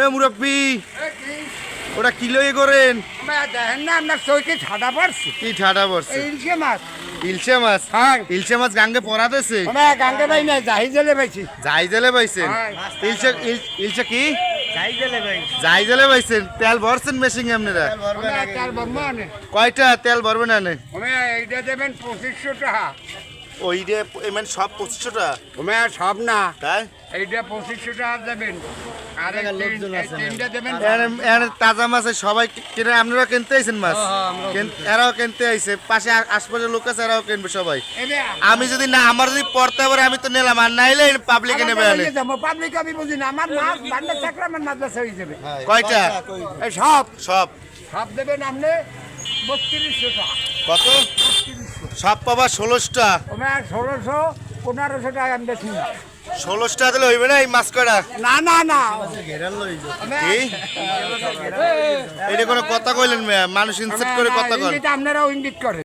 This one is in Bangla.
এ মুরব্বি ওটা কিলো করেন? দেখেন না আপনার চৌকি ঠাডা পড়ছে। কি ঠাডা পড়ছে? ইলশে মাছ। ইলশে মাছ? হ্যাঁ। ইলশে মাছ গাঙ্গে পড়াতেছে? গাঙ্গে ভাই নাই যাই জেলে পাইছি। যাই জেলে পাইছেন? হ্যাঁ। ইলশে ইলশে কি যাই জেলে ভাই। যাই জেলে পাইছেন? তেল ভরছেন মেশিং আপনারা? তার বর্মা আনে। কয়টা তেল ভরবেন আনে? এইটা দেবেন 2500 টাকা। ওই যে মানে সব 2500 টাকা? সব না, তাই এইটা 2500 টাকা দেবেন। আর তিনটা দেবেন। এর তাজা মাছ আছে, সবাই কিনে আপনারা কিনতে আইছেন মাছ? এরাও কিনতে আইছে, পাশে আশপাশের লোক আছে, এরাও কিনবে সবাই। আমি যদি না, আমার যদি পড়তে পারে আমি তো নিলাম, আর নাইলে পাবলিকে নেবে। পাবলিক আমি বুঝি না, আমার মাছ ভান্ডার থাকলে আমার মাদ্রাসা হয়ে যাবে। কয়টা? এই সব সব সব দেবেন আপনি 3200 টাকা। কত? সব পাবা 16টা? 1600 1500 টাকা আমি বেশি না। 16টা দিলে হইবে না এই মাছ কটা? না না না, কি এটা কোনো কথা কইলেন? মানুষ ইনসেপ্ট করে কথা কন। আপনারাও ইন্ডিট করেন।